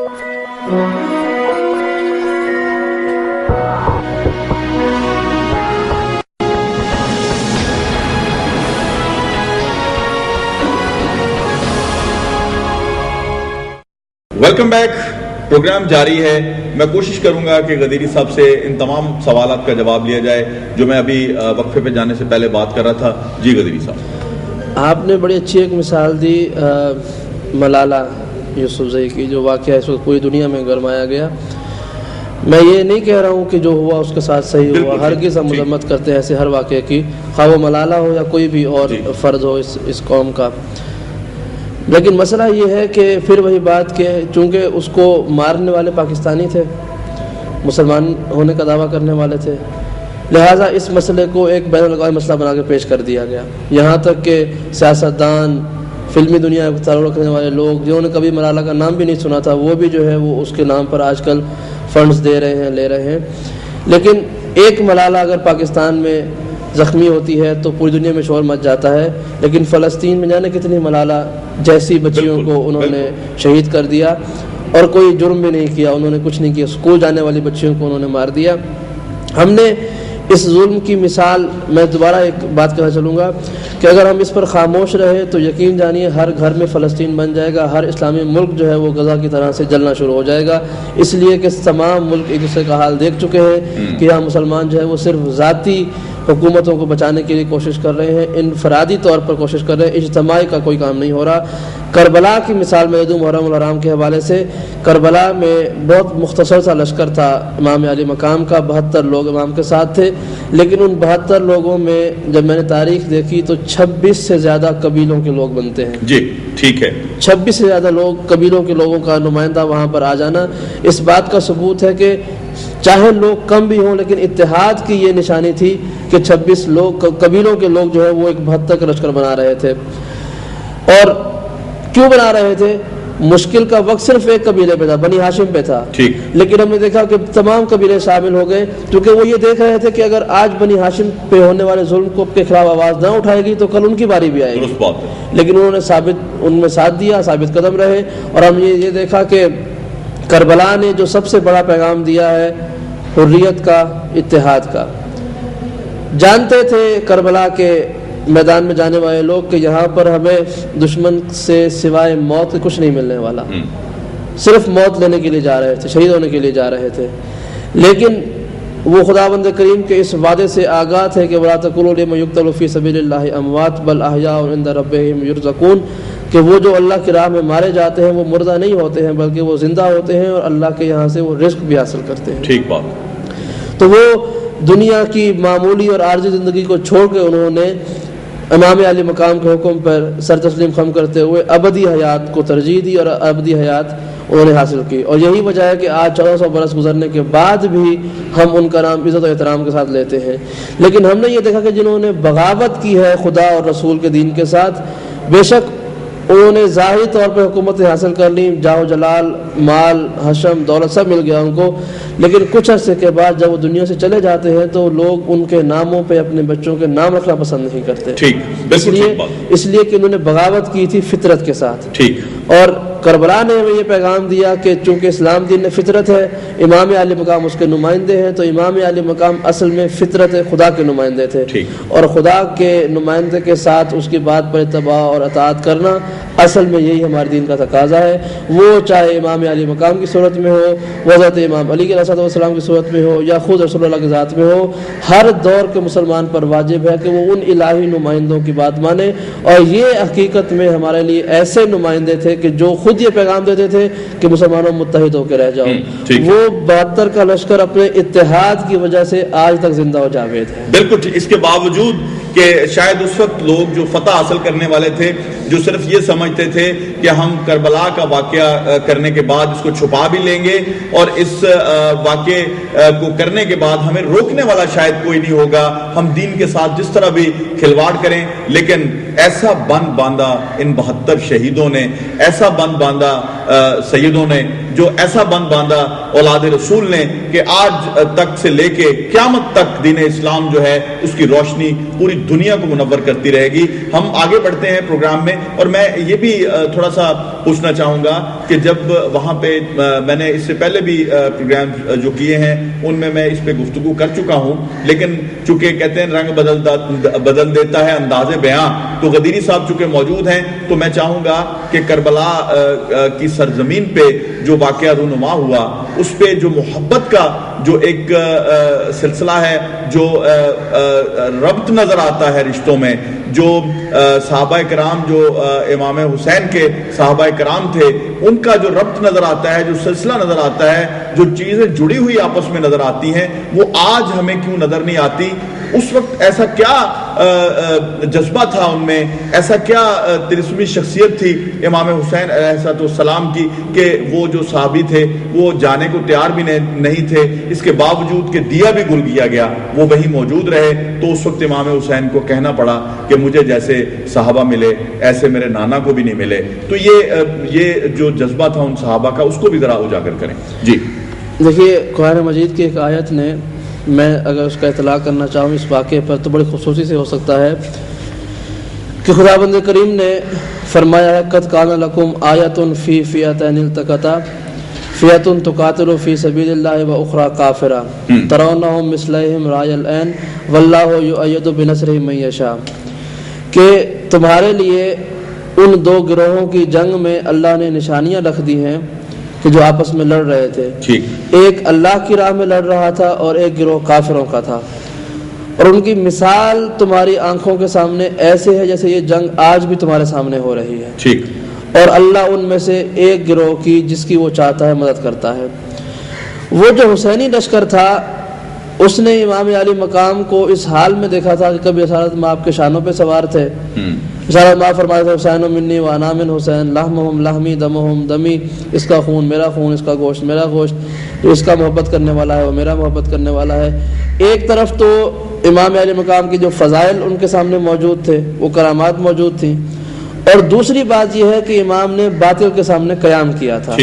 Welcome back. Programme جاری ہے. میں کوشش کروں گا کہ غدیری صاحب سے ان تمام سوالات کا جواب لیا جائے جو میں ابھی وقفے پہ جانے سے پہلے بات کر رہا تھا. جی غدیری صاحب, آپ نے بڑی اچھی ایک مثال دی ملالہ یوسفزئی کی, جو واقعہ اس وقت پوری دنیا میں گرمایا گیا. میں یہ نہیں کہہ رہا ہوں کہ جو ہوا اس کے ساتھ صحیح ہوا, ہرگز ہم مذمت کرتے ہیں ایسے ہر واقعے کی, خواہ وہ ملالہ ہو یا کوئی بھی اور فرد ہو اس قوم کا. لیکن مسئلہ یہ ہے کہ پھر وہی بات کہ چونکہ اس کو مارنے والے پاکستانی تھے, مسلمان ہونے کا دعویٰ کرنے والے تھے, لہٰذا اس مسئلے کو ایک بین الاقوامی مسئلہ بنا کے پیش کر دیا گیا. یہاں تک کہ سیاستدان, فلمی دنیا میں تعلق رکھنے والے لوگ جنہوں نے کبھی ملالہ کا نام بھی نہیں سنا تھا, وہ بھی جو ہے وہ اس کے نام پر آج کل فنڈز دے رہے ہیں, لے رہے ہیں. لیکن ایک ملالہ اگر پاکستان میں زخمی ہوتی ہے تو پوری دنیا میں شور مچ جاتا ہے. لیکن فلسطین میں جانے کتنی ملالہ جیسی بچیوں کو انہوں نے شہید کر دیا اور کوئی جرم بھی نہیں کیا, انہوں نے کچھ نہیں کیا, اسکول جانے والی بچیوں کو انہوں نے مار دیا. ہم نے اس ظلم کی مثال, میں دوبارہ ایک بات کہنا چلوں گا کہ اگر ہم اس پر خاموش رہے تو یقین جانیے ہر گھر میں فلسطین بن جائے گا, ہر اسلامی ملک جو ہے وہ غزہ کی طرح سے جلنا شروع ہو جائے گا. اس لیے کہ تمام ملک ایک دوسرے کا حال دیکھ چکے ہیں کہ یہاں مسلمان جو ہے وہ صرف ذاتی حکومتوں کو بچانے کے لیے کوشش کر رہے ہیں, انفرادی طور پر کوشش کر رہے ہیں, اجتماعی کا کوئی کام نہیں ہو رہا. کربلا کی مثال میں دوں محرم الحرام کے حوالے سے. کربلا میں بہت مختصر سا لشکر تھا امام علی مقام کا, 72 لوگ امام کے ساتھ تھے. لیکن ان 72 لوگوں میں جب میں نے تاریخ دیکھی تو 26 سے زیادہ قبیلوں کے لوگ بنتے ہیں. جی ٹھیک ہے, 26 سے زیادہ لوگ, قبیلوں کے لوگوں کا نمائندہ وہاں پر آ جانا اس بات کا ثبوت ہے کہ چاہے لوگ کم بھی ہوں لیکن اتحاد کی یہ نشانی تھی کہ 26 لوگ قبیلوں کے لوگ جو ہے وہ ایک 72 کا لشکر بنا رہے تھے. اور کیوں بنا رہے تھے؟ مشکل کا وقت صرف ایک قبیلے پہ تھا, بنی ہاشم پہ تھا. لیکن ہم نے دیکھا کہ تمام قبیلے شامل ہو گئے, کیونکہ وہ یہ دیکھ رہے تھے کہ اگر آج بنی ہاشم پہ ہونے والے ظلم کو کے خلاف آواز نہ اٹھائے گی تو کل ان کی باری بھی آئے گی. لیکن انہوں نے ان میں ساتھ دیا, ثابت قدم رہے. اور ہم یہ دیکھا کہ کربلا نے جو سب سے بڑا پیغام دیا ہے حریت کا, اتحاد کا. جانتے تھے کربلا کے میدان میں جانے والے لوگ کہ یہاں پر ہمیں دشمن سے سوائے موت کچھ نہیں ملنے والا, صرف موت لینے کے لیے جا رہے تھے, شہید ہونے کے لیے جا رہے تھے. لیکن وہ خداوند کریم کے اس وعدے سے آگاہ تھے کہ وَلَا تَقُولُوا لِمَن يُقْتَلُ فِي سَبِيلِ اللَّهِ أَمْوَاتٌ بَلْ أَحْيَاءٌ عِندَ رَبِّهِمْ يُرْزَقُونَ, کہ وہ جو اللہ کی راہ میں مارے جاتے ہیں وہ مردہ نہیں ہوتے ہیں بلکہ وہ زندہ ہوتے ہیں اور اللہ کے یہاں سے وہ رزق بھی حاصل کرتے ہیں. ٹھیک بات. تو وہ دنیا کی معمولی اور عارضی زندگی کو چھوڑ کے انہوں نے امام علی مقام کے حکم پر سر تسلیم خم کرتے ہوئے ابدی حیات کو ترجیح دی اور ابدی حیات انہوں نے حاصل کی. اور یہی وجہ ہے کہ آج 1400 برس گزرنے کے بعد بھی ہم ان کا نام عزت و احترام کے ساتھ لیتے ہیں. لیکن ہم نے یہ دیکھا کہ جنہوں نے بغاوت کی ہے خدا اور رسول کے دین کے ساتھ, بے شک انہوں نے ظاہری طور پہ حکومت حاصل کر لی, جاہ و جلال, مال, حشم, دولت سب مل گیا ان کو. لیکن کچھ عرصے کے بعد جب وہ دنیا سے چلے جاتے ہیں تو لوگ ان کے ناموں پہ اپنے بچوں کے نام رکھنا پسند نہیں کرتے, اس لیے کہ انہوں نے بغاوت کی تھی فطرت کے ساتھ. اور کربلا نے ہمیں یہ پیغام دیا کہ چونکہ اسلام دین فطرت ہے, امام علی مقام اس کے نمائندے ہیں, تو امام علی مقام اصل میں فطرت خدا کے نمائندے تھے. اور خدا کے نمائندے کے ساتھ اس کی بات پر اتباع اور اطاعت کرنا اصل میں یہی ہمارے دین کا تقاضا ہے. وہ چاہے امام علی مقام کی صورت میں ہو, حضرت امام علی علیہ السلام کی صورت میں ہو, یا خود رسول اللہ کی ذات میں ہو, ہر دور کے مسلمان پر واجب ہے کہ وہ ان الہی نمائندوں کی بات مانے. اور یہ حقیقت میں ہمارے لیے ایسے نمائندے تھے کہ جو خود یہ پیغام دیتے تھے کہ مسلمانوں متحد ہو کے رہ جاؤ. وہ 72 کا لشکر اپنے اتحاد کی وجہ سے آج تک زندہ و جاوید ہے. بالکل. اس کے باوجود کہ شاید اس وقت لوگ جو فتح حاصل کرنے والے تھے جو صرف یہ سمجھتے تھے کہ ہم کربلا کا واقعہ کرنے کے بعد اس کو چھپا بھی لیں گے اور اس واقعے کو کرنے کے بعد ہمیں روکنے والا شاید کوئی نہیں ہوگا, ہم دین کے ساتھ جس طرح بھی کھلواڑ کریں. لیکن ایسا بند باندھا ان 72 شہیدوں نے, ایسا بند باندھا سیدوں نے جو ایسا بند باندھا اولاد رسول نے کہ آج تک سے لے کے قیامت تک دین اسلام جو ہے اس کی روشنی پوری دنیا کو منور کرتی رہے گی. ہم آگے بڑھتے ہیں پروگرام میں, اور میں یہ بھی تھوڑا سا پوچھنا چاہوں گا کہ جب وہاں پہ میں نے اس سے پہلے بھی پروگرام جو کیے ہیں ان میں اس پہ گفتگو کر چکا ہوں, لیکن چونکہ کہتے ہیں رنگ بدل دیتا ہے انداز بیاں, تو غدیری صاحب چونکہ موجود ہیں تو میں چاہوں گا کہ کربلا کی سرزمین پہ جو واقعہ رونما ہوا اس پہ جو محبت کا جو ایک سلسلہ ہے, جو ربط نظر آتا ہے رشتوں میں, جو صحابہ کرام جو امام حسین کے صحابہ کرام تھے ان کا جو ربط نظر آتا ہے, جو سلسلہ نظر آتا ہے, جو چیزیں جڑی ہوئی آپس میں نظر آتی ہیں, وہ آج ہمیں کیوں نظر نہیں آتی؟ اس وقت ایسا کیا جذبہ تھا ان میں, ایسا کیا تلسمی شخصیت تھی امام حسین علیہ السلام کی کہ وہ جو صحابی تھے وہ جانے کو تیار بھی نہیں تھے, اس کے باوجود کہ دیا بھی گل گیا گیا وہ وہیں موجود رہے. تو اس وقت امام حسین کو کہنا پڑا کہ مجھے جیسے صحابہ ملے ایسے میرے نانا کو بھی نہیں ملے. تو یہ جو جذبہ تھا ان صحابہ کا اس کو بھی ذرا اجاگر کریں. جی دیکھیے, قرآن مجید کی ایک آیت نے, میں اگر اس کا اطلاع کرنا چاہوں اس واقعے پر تو بڑی خصوصی سے ہو سکتا ہے کہ خداوند کریم نے فرمایا ہے قد کان لکم آیۃ فی فئتین التقطا فئۃ تقاتل فی سبیل اللہ و اخری کافرہ ترونہم مثلہم رأی العین واللہ یؤید بنصرہ من یشاء, کہ تمہارے لیے ان دو گروہوں کی جنگ میں اللہ نے نشانیاں رکھ دی ہیں کہ جو آپس میں لڑ رہے تھے. ایک اللہ کی راہ میں لڑ رہا تھا اور ایک گروہ کافروں کا تھا, اور ان کی مثال تمہاری آنکھوں کے سامنے ایسے ہے جیسے یہ جنگ آج بھی تمہارے سامنے ہو رہی ہے. اور اللہ ان میں سے ایک گروہ کی جس کی وہ چاہتا ہے مدد کرتا ہے. وہ جو حسینی لشکر تھا اس نے امام علی مقام کو اس حال میں دیکھا تھا کہ کبھی اسارت میں آپ کے شانوں پہ سوار تھے, اشارت میں فرمایا تھا حسین منی و انا من حسین لحمہم لحمی دمہم دمی, اس کا خون میرا خون, اس کا گوشت میرا گوشت, جو اس کا محبت کرنے والا ہے وہ میرا محبت کرنے والا ہے. ایک طرف تو امام علی مقام کی جو فضائل ان کے سامنے موجود تھے, وہ کرامات موجود تھیں, اور دوسری بات یہ ہے کہ امام نے باطل کے سامنے قیام کیا تھا.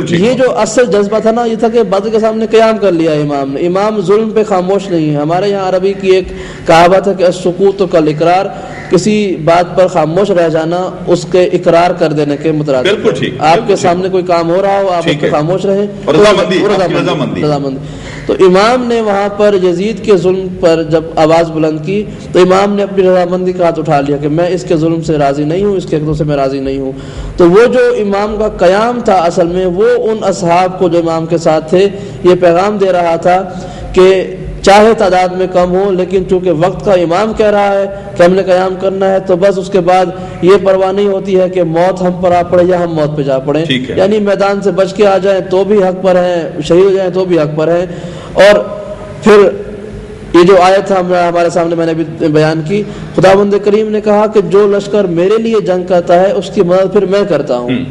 یہ جو اصل جذبہ تھا نا, یہ تھا کہ باطل کے سامنے قیام کر لیا امام نے. امام ظلم پہ خاموش نہیں ہے. ہمارے یہاں عربی کی ایک کہاوت ہے کہ السکوت کالاقرار, کسی بات پر خاموش رہ جانا اس کے اقرار کر دینے کے مترادف. آپ کے سامنے کوئی کام ہو رہا ہو, آپ اس پہ خاموش رہیں, رضامندی. تو امام نے وہاں پر یزید کے ظلم پر جب آواز بلند کی تو امام نے اپنی رضامندی کا ہاتھ اٹھا لیا کہ میں اس کے ظلم سے راضی نہیں ہوں, اس کے حکم سے میں راضی نہیں ہوں. تو وہ جو امام کا قیام تھا اصل میں, وہ ان اصحاب کو جو امام کے ساتھ تھے یہ پیغام دے رہا تھا کہ چاہے تعداد میں کم ہو, لیکن چونکہ وقت کا امام کہہ رہا ہے کہ ہم نے قیام کرنا ہے, تو بس اس کے بعد یہ پرواہ نہیں ہوتی ہے کہ موت ہم پر آ پڑے یا ہم موت پہ جا پڑیں. یعنی میدان سے بچ کے آ جائیں تو بھی حق پر ہیں, شہید ہو جائیں تو بھی حق پر ہیں. اور پھر یہ جو آیت ہمارے سامنے میں نے بھی بیان کی, خداوند کریم نے کہا کہ جو لشکر میرے لیے جنگ کرتا ہے اس کی مدد پھر میں کرتا ہوں.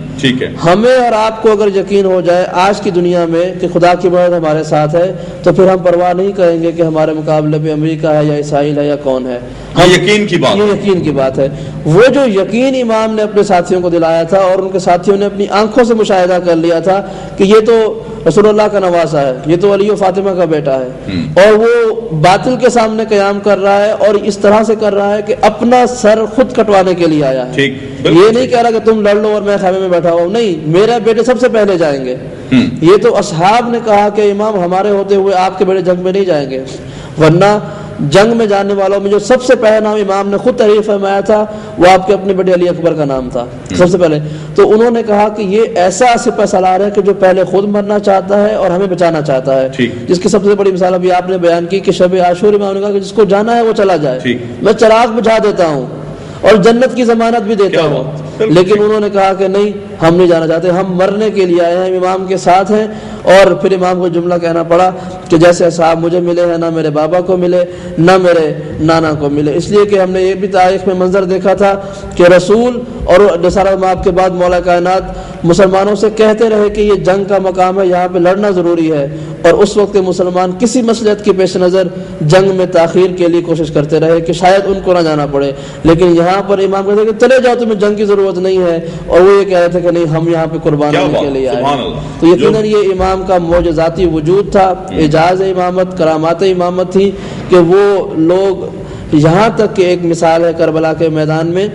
ہمیں اور آپ کو اگر یقین ہو جائے آج کی دنیا میں کہ خدا کی مدد ہمارے ساتھ ہے, تو پھر ہم پرواہ نہیں کریں گے کہ ہمارے مقابلے پہ امریکہ ہے یا اسرائیل ہے یا کون ہے. یہ یقین کی بات ہے. وہ جو یقین امام نے اپنے ساتھیوں کو دلایا تھا, اور ان کے ساتھیوں نے اپنی آنکھوں سے مشاہدہ کر لیا تھا کہ یہ تو رسول اللہ کا نواسا ہے, یہ تو علی و فاطمہ کا بیٹا ہے, اور وہ باطل کے سامنے قیام کر رہا ہے, اور اس طرح سے کر رہا ہے کہ اپنا سر خود کٹوانے کے لیے آیا ہے. یہ نہیں کہہ رہا کہ تم لڑ لو اور میں خیمے میں بیٹھا ہوں, نہیں, میرے بیٹے سب سے پہلے جائیں گے. یہ تو اصحاب نے کہا کہ امام ہمارے ہوتے ہوئے آپ کے بیٹے جنگ میں نہیں جائیں گے, ورنہ جنگ میں جانے والوں میں جو سب سے پہلا نام امام نے خود تحریر فرمایا تھا وہ آپ کے اپنے بیٹے علی اکبر کا نام تھا سب سے پہلے. تو انہوں نے کہا کہ یہ ایسا سپہ سالار ہے کہ جو پہلے خود مرنا چاہتا ہے اور ہمیں بچانا چاہتا ہے, جس کی سب سے بڑی مثال ابھی آپ نے بیان کی کہ شب عاشور امام نے کہا کہ جس کو جانا ہے وہ چلا جائے, میں چراغ بجھا دیتا ہوں اور جنت کی ضمانت بھی دیتا ہوں. لیکن انہوں نے کہا کہ نہیں, ہم نہیں جانا چاہتے, ہم مرنے کے لیے آئے ہیں, امام کے ساتھ ہیں. اور پھر امام کو جملہ کہنا پڑا کہ جیسے اصحاب مجھے ملے ہیں, نہ میرے بابا کو ملے نہ میرے نانا کو ملے. اس لیے کہ ہم نے یہ بھی تاریخ میں منظر دیکھا تھا کہ رسول اور رسالت مآب کے بعد مولا کائنات مسلمانوں سے کہتے رہے کہ یہ جنگ کا مقام ہے, یہاں پہ لڑنا ضروری ہے, اور اس وقت مسلمان کسی مصلحت کی پیش نظر جنگ میں تاخیر کے لیے کوشش کرتے رہے کہ شاید ان کو نہ جانا پڑے. لیکن یہاں پر امام کہتے ہیں کہ چلے جاؤ, تمہیں جنگ کی ضرورت ضرورت نہیں ہے، اور وہ یہ کہہ رہے تھے کہ نہیں ہم یہاں پہ قربان ہونے کے لیے آئے. تو یقیناً یہ امام کا معجزاتی وجود تھا، اعجاز امامت، کرامات امامت تھی کہ وہ لوگ، یہاں تک کہ ایک مثال ہے کربلا کے میدان میں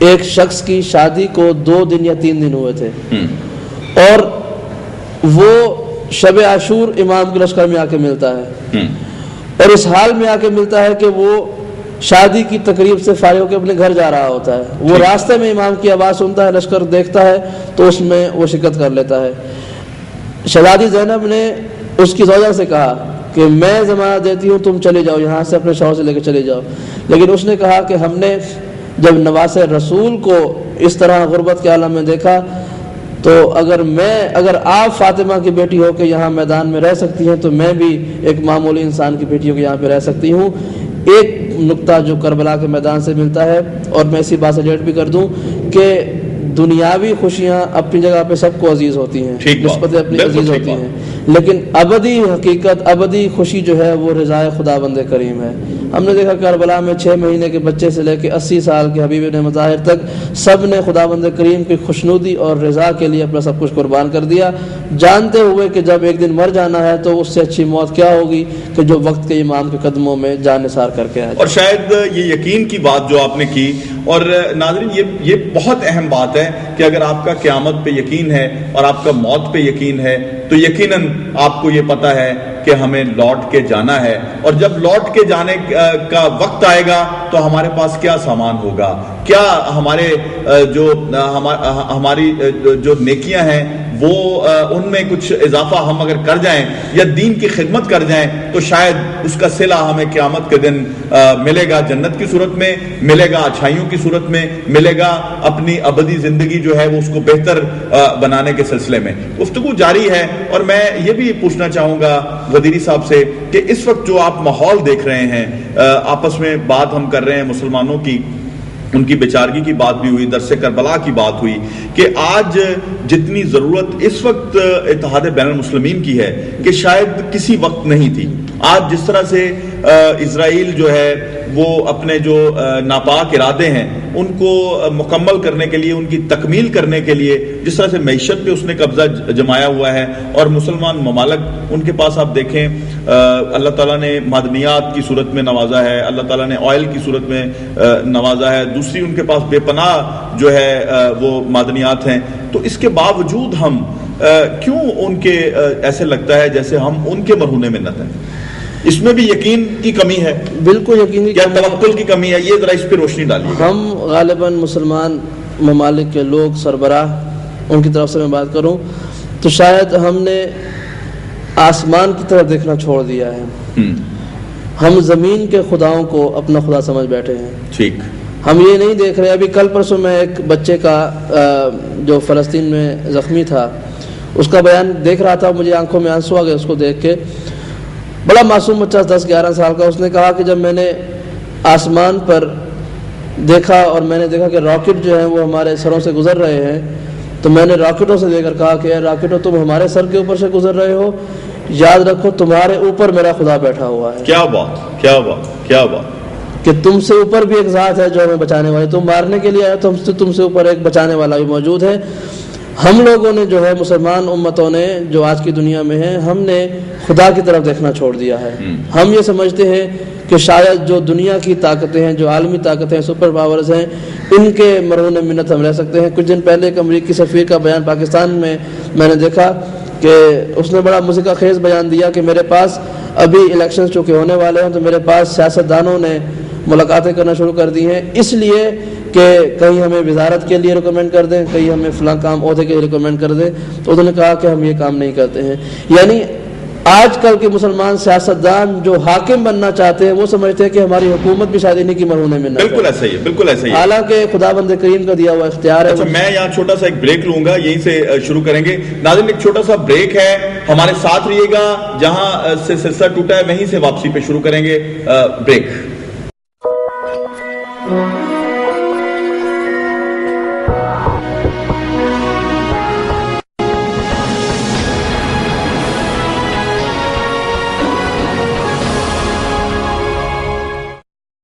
ایک شخص کی شادی کو 2 دن یا 3 دن ہوئے تھے، اور وہ شب عاشور امام کے لشکر میں آ کے ملتا ہے، اور اس حال میں آ کے ملتا ہے کہ وہ شادی کی تقریب سے فارغ ہو کے اپنے گھر جا رہا ہوتا ہے. وہ راستے میں امام کی آواز سنتا ہے، لشکر دیکھتا ہے تو اس میں وہ شرکت کر لیتا ہے. شہزادی زینب نے اس کی زوجہ سے کہا کہ میں ضمانت دیتی ہوں تم چلے جاؤ یہاں سے، اپنے شوہر سے لے کے چلے جاؤ، لیکن اس نے کہا کہ ہم نے جب نواس رسول کو اس طرح غربت کے عالم میں دیکھا تو اگر آپ فاطمہ کی بیٹی ہو کے یہاں میدان میں رہ سکتی ہیں تو میں بھی ایک معمولی انسان کی بیٹی ہو کے یہاں پہ رہ سکتی ہوں. ایک نقطہ جو کربلا کے میدان سے ملتا ہے، اور میں اسی بات سے ریلیٹ بھی کر دوں کہ دنیاوی خوشیاں اپنی جگہ پہ سب کو عزیز ہوتی ہیں، نسبت اپنی عزیز ہوتی ہیں، لیکن ابدی حقیقت، ابدی خوشی جو ہے وہ رضائے خدا بند کریم ہے. ہم نے دیکھا کربلا میں 6 مہینے کے بچے سے لے کے 80 سال کے حبیب نے مظاہر تک سب نے خدا بند کریم کی خوشنودی اور رضا کے لیے اپنا سب کچھ قربان کر دیا، جانتے ہوئے کہ جب ایک دن مر جانا ہے تو اس سے اچھی موت کیا ہوگی کہ جو وقت کے امام کے قدموں میں جان نثار کر کے آئے. اور شاید یہ یقین کی بات جو آپ نے کی، اور ناظرین یہ بہت اہم بات ہے کہ اگر آپ کا قیامت پہ یقین ہے اور آپ کا موت پہ یقین ہے تو یقیناً آپ کو یہ پتا ہے کہ ہمیں لوٹ کے جانا ہے، اور جب لوٹ کے جانے کا وقت آئے گا تو ہمارے پاس کیا سامان ہوگا، کیا ہماری جو نیکیاں ہیں وہ ان میں کچھ اضافہ ہم اگر کر جائیں یا دین کی خدمت کر جائیں تو شاید اس کا صلہ ہمیں قیامت کے دن ملے گا، جنت کی صورت میں ملے گا، اچھائیوں کی صورت میں ملے گا، اپنی ابدی زندگی جو ہے وہ اس کو بہتر بنانے کے سلسلے میں. گفتگو جاری ہے، اور میں یہ بھی پوچھنا چاہوں گا غدیری صاحب سے کہ اس وقت جو آپ ماحول دیکھ رہے ہیں، آپس میں بات ہم کر رہے ہیں مسلمانوں کی، ان کی بیچارگی کی بات بھی ہوئی، درس کربلا کی بات ہوئی، کہ آج جتنی ضرورت اس وقت اتحاد بین المسلمین کی ہے کہ شاید کسی وقت نہیں تھی. آج جس طرح سے اسرائیل جو ہے وہ اپنے جو ناپاک ارادے ہیں ان کو مکمل کرنے کے لیے، ان کی تکمیل کرنے کے لیے جس طرح سے معیشت پہ اس نے قبضہ جمایا ہوا ہے، اور مسلمان ممالک ان کے پاس آپ دیکھیں اللہ تعالیٰ نے معدنیات کی صورت میں نوازا ہے، اللہ تعالیٰ نے آئل کی صورت میں نوازا ہے، دوسری ان کے پاس بے پناہ جو ہے وہ معدنیات ہیں. تو اس کے باوجود ہم کیوں ان کے ایسے لگتا ہے جیسے ہم ان کے مرہون منت ہیں؟ اس میں بھی یقین کی کمی ہے، بالکل یقین کی کمی، توکل کی کمی ہے. یہ ذرا اس پہ روشنی ڈالیے. ہم غالباً مسلمان ممالک کے لوگ، سربراہ ان کی طرف سے میں بات کروں تو شاید ہم نے آسمان کی طرف دیکھنا چھوڑ دیا ہے. ہم زمین کے خداؤں کو اپنا خدا سمجھ بیٹھے ہیں. ٹھیک، ہم یہ نہیں دیکھ رہے. ابھی کل پرسوں میں ایک بچے کا جو فلسطین میں زخمی تھا اس کا بیان دیکھ رہا تھا، مجھے آنکھوں میں آنسو آ گئے اس کو دیکھ کے. بڑا معصوم بچہ 10-11 سال کا. اس نے کہا کہ جب میں نے آسمان پر دیکھا اور میں نے دیکھا کہ راکٹ جو ہیں وہ ہمارے سروں سے گزر رہے ہیں تو میں نے راکٹوں سے دے کر کہا کہ راکٹوں تم ہمارے سر کے اوپر سے گزر رہے ہو، یاد رکھو تمہارے اوپر میرا خدا بیٹھا ہوا ہے. کیا بات، کیا بات، کیا بات کہ تم سے اوپر بھی ایک ذات ہے جو ہمیں بچانے والی. تم مارنے کے لیے آئے تو تم سے اوپر ایک بچانے والا بھی موجود ہے. ہم لوگوں نے جو ہے، مسلمان امتوں نے جو آج کی دنیا میں ہیں، ہم نے خدا کی طرف دیکھنا چھوڑ دیا ہے. ہم یہ سمجھتے ہیں کہ شاید جو دنیا کی طاقتیں ہیں، جو عالمی طاقتیں ہیں، سپر پاورز ہیں، ان کے مرہون منت ہم رہ سکتے ہیں. کچھ دن پہلے ایک امریکی سفیر کا بیان پاکستان میں نے دیکھا کہ اس نے بڑا موسیقی خیز بیان دیا کہ میرے پاس ابھی الیکشنز چونکہ ہونے والے ہیں تو میرے پاس سیاستدانوں نے ملاقاتیں کرنا شروع کر دی ہیں، اس لیے کہ کہیں ہمیں وزارت کے لیے ریکمینڈ کر دیں، کہیں ہمیں فلاں کام عہدے کے لیے ریکمینڈ کر دیں. تو انہوں نے کہا کہ ہم یہ کام نہیں کرتے ہیں. یعنی آج کل کے مسلمان سیاستدان جو حاکم بننا چاہتے ہیں وہ سمجھتے ہیں کہ ہماری حکومت بھی شاید انہیں کی مرہون منت ہے. بالکل ایسا ہی ہے، بالکل ایسا ہی ہے. حالانکہ خداوند کریم کا دیا ہوا اختیار ہے. اچھا، میں یہاں چھوٹا سا ایک بریک لوں گا، یہیں سے شروع کریں گے. ناظرین ایک چھوٹا سا بریک ہے، ہمارے ساتھ رہیے گا. جہاں سے سلسلہ ٹوٹا ہے وہیں سے واپسی پہ شروع کریں گے. بریک.